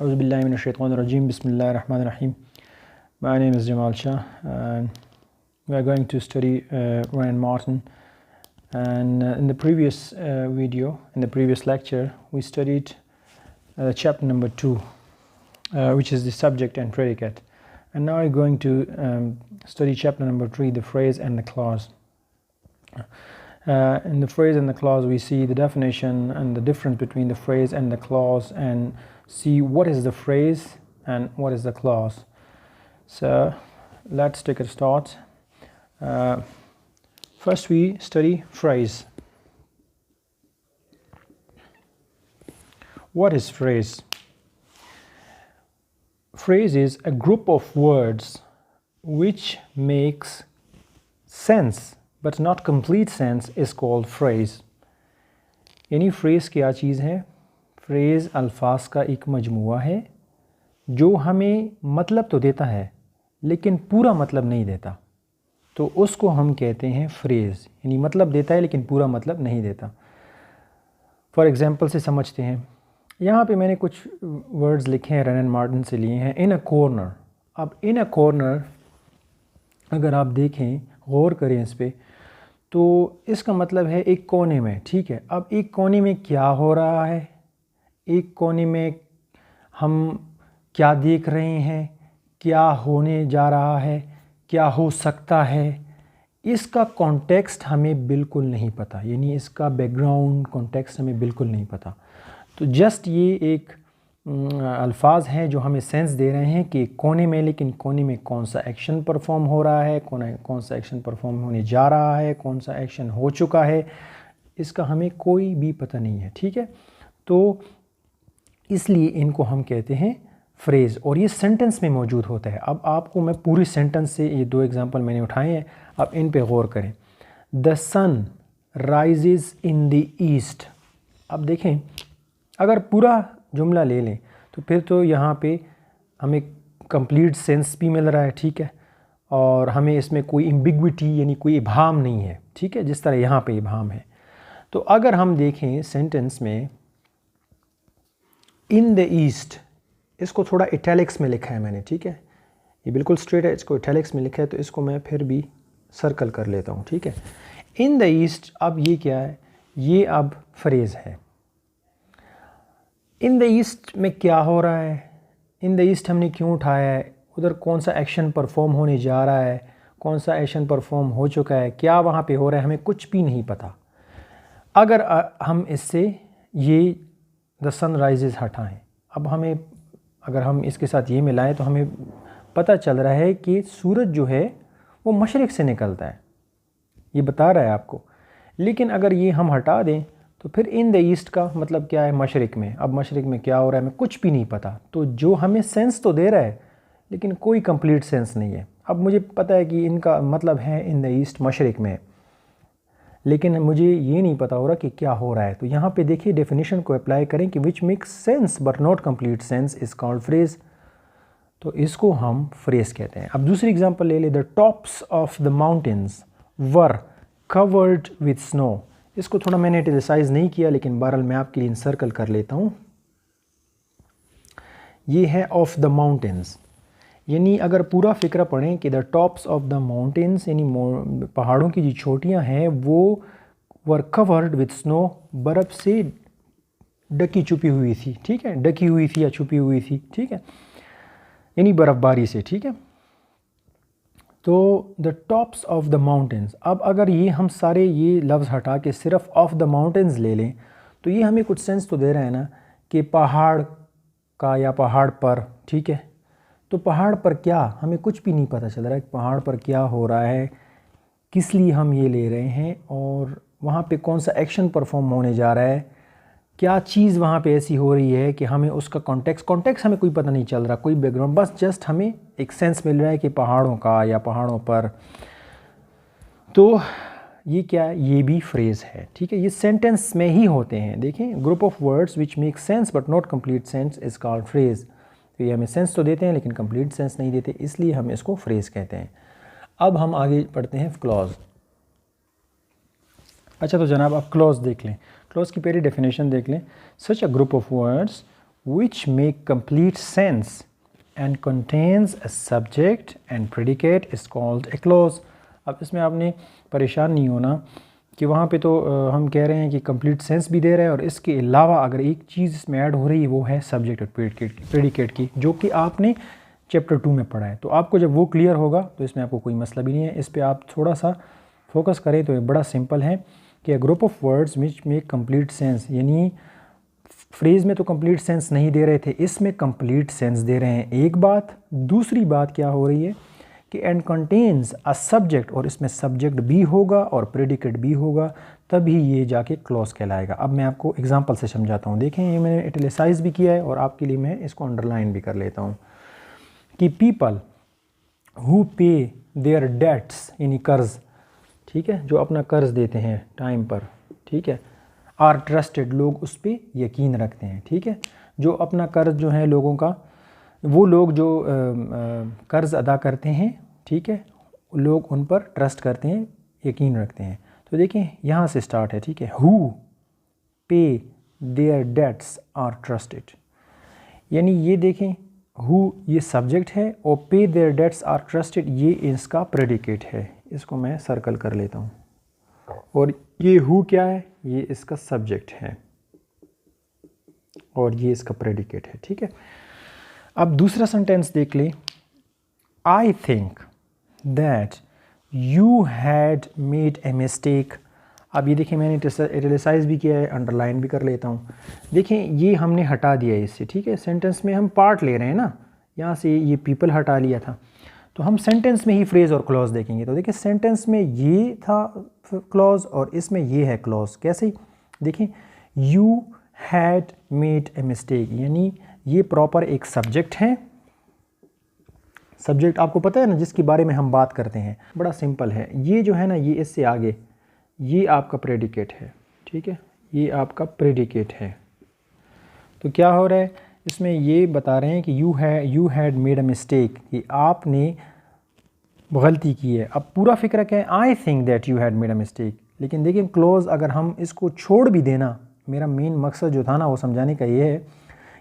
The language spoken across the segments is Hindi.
Auzubillahiminash-shaytanir-rajim. Bismillahir-rahmanir-rahim. My name is Jamal Shah and we are going to study Rand Martin. And in the previous lecture, we studied chapter number 2, which is the subject and predicate. And now we're going to study chapter number 3, the phrase and the clause. In the phrase and the clause, we see the definition and the difference between the phrase and the clause, and see what is the phrase and what is the clause. So let's take a start. First we study phrase. What is phrase? Phrase is a group of words which makes sense but not complete sense is called phrase. यानी phrase क्या चीज़ है? फ्रेज़ अल्फाज का एक मजमुआ है जो हमें मतलब तो देता है लेकिन पूरा मतलब नहीं देता, तो उसको हम कहते हैं फ्रेज़। यानी मतलब देता है लेकिन पूरा मतलब नहीं देता। फॉर एग्ज़ाम्पल से समझते हैं। यहाँ पे मैंने कुछ वर्ड्स लिखे हैं, रैंड मार्टिन से लिए हैं। इन अ कॉर्नर। अब इन अ कॉर्नर अगर आप देखें, गौर करें इस पर, तो इसका मतलब है एक कोने में। ठीक है, अब एक कोने में क्या हो रहा है, एक कोने में हम क्या देख रहे हैं, क्या होने जा रहा है, क्या हो सकता है, इसका कॉन्टेक्स्ट हमें बिल्कुल नहीं पता। यानी इसका बैकग्राउंड कॉन्टेक्स्ट हमें बिल्कुल नहीं पता। तो जस्ट ये एक अल्फाज हैं जो हमें सेंस दे रहे हैं कि कोने में, लेकिन कोने में कौन सा एक्शन परफॉर्म हो रहा है, कौन सा एक्शन परफॉर्म होने जा रहा है, कौन सा एक्शन हो चुका है, इसका हमें कोई भी पता नहीं है। ठीक है, तो इसलिए इनको हम कहते हैं फ्रेज़, और ये सेंटेंस में मौजूद होता है। अब आपको मैं पूरी सेंटेंस से, ये दो एग्जांपल मैंने उठाए हैं, अब इन पे गौर करें। The sun rises in the east. अब देखें, अगर पूरा जुमला ले लें तो फिर तो यहाँ पे हमें कंप्लीट सेंस भी मिल रहा है। ठीक है, और हमें इसमें कोई एम्बिग्विटी यानी कोई इबाहम नहीं है। ठीक है, जिस तरह यहाँ पे इबाहम है। तो अगर हम देखें सेंटेंस में इन द ईस्ट, इसको थोड़ा इटैलिक्स में लिखा है मैंने। ठीक है, ये बिल्कुल स्ट्रेट है, इसको इटैलिक्स में लिखा है, तो इसको मैं फिर भी सर्कल कर लेता हूँ। ठीक है, इन द ईस्ट। अब ये क्या है, ये अब फ्रेज़ है। इन द ईस्ट में क्या हो रहा है, इन द ईस्ट हमने क्यों उठाया है, उधर कौन सा एक्शन परफॉर्म होने जा रहा है, कौन सा एक्शन परफॉर्म हो चुका है, क्या वहाँ पे हो रहा है, हमें कुछ भी नहीं पता। अगर हम इससे ये द सन राइजेज़ हटाएँ, अब हमें, अगर हम इसके साथ ये मिलाएं तो हमें पता चल रहा है कि सूरज जो है वो मशरिक़ से निकलता है, ये बता रहा है आपको। लेकिन अगर ये हम हटा दें तो फिर इन द ईस्ट का मतलब क्या है, मशरिक़ में। अब मशरिक़ में क्या हो रहा है हमें कुछ भी नहीं पता। तो जो हमें सेंस तो दे रहा है लेकिन कोई कंप्लीट सेंस नहीं है। अब मुझे पता है कि इनका मतलब है इन द ईस्ट, मशरिक़ में, लेकिन मुझे ये नहीं पता हो रहा कि क्या हो रहा है। तो यहाँ पे देखिए, डेफिनेशन को अप्लाई करें कि which makes sense but not complete sense is called phrase. तो इसको हम फ्रेज़ कहते हैं। अब दूसरी एग्जांपल ले ले। The tops of the mountains were covered with snow. इसको थोड़ा मैंने इटैलिसाइज नहीं किया, लेकिन बहरहाल मैं आपके लिए सर्कल कर लेता हूँ। ये है ऑफ द माउंटेन्स, यानी अगर पूरा फ़िक्र पढ़ें कि the tops of the mountains, यानी पहाड़ों की जो चोटियाँ हैं वो वर कवर्ड विथ स्नो, बर्फ़ से ढकी छुपी हुई थी। ठीक है, ढकी हुई थी या छुपी हुई थी। ठीक है, यानी बर्फ़बारी से। ठीक है, तो the tops of the mountains. अब अगर ये हम सारे ये लफ्ज़ हटा के सिर्फ ऑफ द माउंटेन्स ले लें तो ये हमें कुछ सेंस तो दे रहा है ना कि पहाड़ का या पहाड़ पर। ठीक है, तो पहाड़ पर क्या, हमें कुछ भी नहीं पता चल रहा है पहाड़ पर क्या हो रहा है, किस लिए हम ये ले रहे हैं, और वहाँ पे कौन सा एक्शन परफॉर्म होने जा रहा है, क्या चीज़ वहाँ पे ऐसी हो रही है कि हमें उसका कॉन्टेक्स्ट हमें कोई पता नहीं चल रहा, कोई बैकग्राउंड, बस जस्ट हमें एक सेंस मिल रहा है कि पहाड़ों का या पहाड़ों पर। तो ये क्या है, ये भी फ्रेज़ है। ठीक है, ये सेंटेंस में ही होते हैं। देखें, group of words which make sense but not complete sense is called phrase. तो ये हमें सेंस तो देते हैं लेकिन कंप्लीट सेंस नहीं देते, इसलिए हम इसको फ्रेज़ कहते हैं। अब हम आगे पढ़ते हैं क्लॉज। अच्छा, तो जनाब आप क्लॉज देख लें। क्लॉज की पहली डेफिनेशन देख लें। Such a group of words which make complete sense and contains a subject and predicate is called a clause। अब इसमें आपने परेशान नहीं होना कि वहाँ पे तो हम कह रहे हैं कि कंप्लीट सेंस भी दे रहा है और इसके अलावा अगर एक चीज़ इसमें ऐड हो रही है वो है सब्जेक्ट और प्रेडिकेट की, जो कि आपने चैप्टर 2 में पढ़ा है। तो आपको जब वो क्लियर होगा तो इसमें आपको कोई मसला भी नहीं है। इस पर आप थोड़ा सा फोकस करें तो ये बड़ा सिंपल है कि अ group of words which make complete sense, यानी फ्रेज़ में तो कंप्लीट सेंस नहीं दे रहे थे, इसमें कंप्लीट सेंस दे रहे हैं। एक बात, दूसरी बात क्या हो रही है कि एंड कंटेन्स अ सब्जेक्ट, और इसमें सब्जेक्ट भी होगा और प्रेडिकेट भी होगा, तभी ये जाके क्लॉज कहलाएगा। अब मैं आपको एग्जांपल से समझाता हूँ। देखें ये मैंने इटैलिसाइज भी किया है और आपके लिए मैं इसको अंडरलाइन भी कर लेता हूँ कि people who pay their debts, यानी कर्ज, ठीक है, जो अपना कर्ज देते हैं टाइम पर, ठीक है, आर ट्रस्टेड, लोग उस पर यकीन रखते हैं, ठीक है, जो अपना कर्ज जो है लोगों का, वो लोग जो कर्ज़ अदा करते हैं, ठीक है, लोग उन पर ट्रस्ट करते हैं, यकीन रखते हैं। तो देखें यहाँ से स्टार्ट है, ठीक है, who pay their dates are trusted, यानी ये देखें हु ये सब्जेक्ट है और पे देयर डेट्स आर ट्रस्टेड ये इसका प्रेडिकेट है। इसको मैं सर्कल कर लेता हूँ। और ये हु क्या है, ये इसका सब्जेक्ट है और ये इसका प्रेडिकेट है, ठीक है। अब दूसरा सेंटेंस देख ले, I think that you had made a mistake. अब ये देखिए मैंने इटैलिसाइज भी किया है, अंडरलाइन भी कर लेता हूँ। देखें ये हमने हटा दिया है इससे, ठीक है, सेंटेंस में हम पार्ट ले रहे हैं ना, यहाँ से ये पीपल हटा लिया था, तो हम सेंटेंस में ही फ्रेज़ और क्लॉज देखेंगे। तो देखिए सेंटेंस में ये था क्लॉज और इसमें ये है क्लॉज। कैसे, देखें you had made a mistake, यानी ये प्रॉपर एक सब्जेक्ट है। सब्जेक्ट आपको पता है ना जिसके बारे में हम बात करते हैं, बड़ा सिंपल है। ये जो है ना, ये इससे आगे ये आपका प्रेडिकेट है, ठीक है, ये आपका प्रेडिकेट है। तो क्या हो रहा है इसमें, ये बता रहे हैं कि you had made a mistake, कि आपने गलती की है। अब पूरा फिक्र क्या है, I think that you had made a mistake. लेकिन देखिए क्लोज अगर हम इसको छोड़ भी देना, मेरा मेन मकसद जो था ना वो समझाने का ये है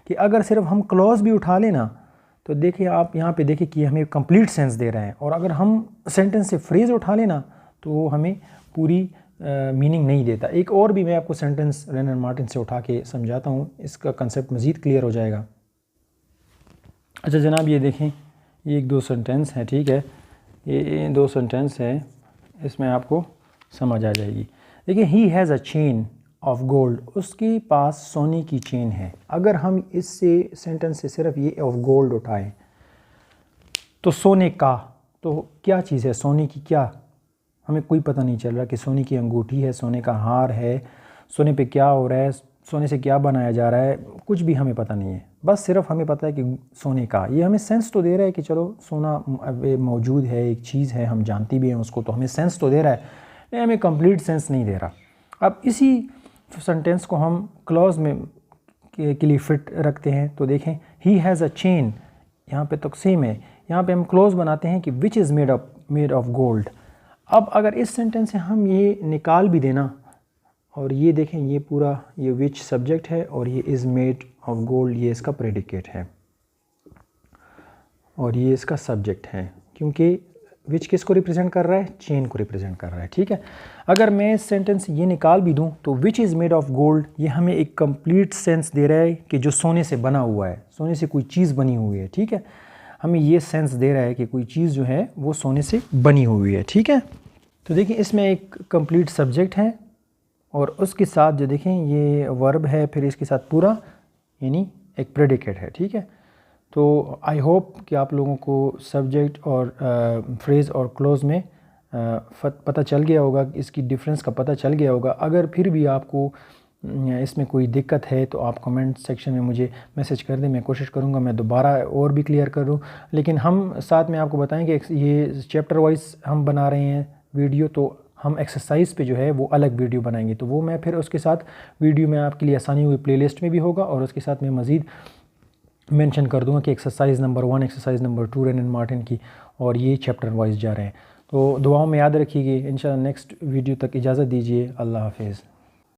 कि अगर सिर्फ हम क्लॉज भी उठा लेना तो देखिए आप यहाँ पे देखिए कि हमें कंप्लीट सेंस दे रहे हैं, और अगर हम सेंटेंस से फ्रेज़ उठा लेना तो वो हमें पूरी मीनिंग नहीं देता। एक और भी मैं आपको सेंटेंस रेन एंड मार्टिन से उठा के समझाता हूँ, इसका कंसेप्ट मज़ीद क्लियर हो जाएगा। अच्छा जनाब ये देखें, ये एक दो सेंटेंस है, ठीक है, ये दो सेंटेंस है, इसमें आपको समझ आ जाएगी। देखिए he has a chain of gold, उसके पास सोने की चेन है। अगर हम इससे सेंटेंस से सिर्फ ये ऑफ गोल्ड उठाएं तो सोने का, तो क्या चीज़ है सोने की, क्या हमें कोई पता नहीं चल रहा कि सोने की अंगूठी है, सोने का हार है, सोने पे क्या हो रहा है, सोने से क्या बनाया जा रहा है, कुछ भी हमें पता नहीं है। बस सिर्फ हमें पता है कि सोने का, ये हमें सेंस तो दे रहा है कि चलो सोना मौजूद है, एक चीज़ है, हम जानती भी हैं उसको, तो हमें सेंस तो दे रहा है, लेकिन हमें कंप्लीट सेंस नहीं दे रहा। अब इसी सेंटेंस को हम क्लॉज में के लिए फिट रखते हैं। तो देखें ही हैज़ अ चेन, यहाँ पे तो सेम है, यहाँ पे हम क्लॉज बनाते हैं कि which is made of gold. अब अगर इस सेंटेंस से हम ये निकाल भी देना, और ये देखें ये पूरा ये विच सब्जेक्ट है और ये इज़ मेड ऑफ गोल्ड, ये इसका प्रेडिकेट है और ये इसका सब्जेक्ट है, क्योंकि विच किसको रिप्रेजेंट कर रहा है, चेन को रिप्रेजेंट कर रहा है, ठीक है। अगर मैं इस सेंटेंस से ये निकाल भी दूं तो which is made of gold, ये हमें एक कंप्लीट सेंस दे रहा है कि जो सोने से बना हुआ है, सोने से कोई चीज़ बनी हुई है, ठीक है, हमें ये सेंस दे रहा है कि कोई चीज़ जो है वो सोने से बनी हुई है, ठीक है। तो देखिए इसमें एक कंप्लीट सब्जेक्ट है और उसके साथ जो देखें ये वर्ब है, फिर इसके साथ पूरा यानी एक प्रेडिकेट है, ठीक है। तो आई होप कि आप लोगों को सब्जेक्ट और फ्रेज़ और क्लोज में पता चल गया होगा, इसकी डिफरेंस का पता चल गया होगा। अगर फिर भी आपको इसमें कोई दिक्कत है तो आप कमेंट सेक्शन में मुझे मैसेज कर दें, मैं कोशिश करूँगा मैं दोबारा और भी क्लियर करूँ। लेकिन हम साथ में आपको बताएं कि ये चैप्टर वाइज हम बना रहे हैं वीडियो, तो हम एक्सरसाइज पे जो है वो अलग वीडियो बनाएंगे, तो वो मैं फिर उसके साथ वीडियो में आपके लिए आसानी हुई प्लेलिस्ट में भी होगा, और उसके साथ मैं मज़ीद मेंशन कर दूंगा कि exercise number 1, exercise number 2 rain and Martin की, और ये चैप्टर वाइज जा रहे हैं। तो दुआओं में याद रखिए। इंशाल्लाह नेक्स्ट वीडियो तक इजाज़त दीजिए। अल्लाह हाफिज़।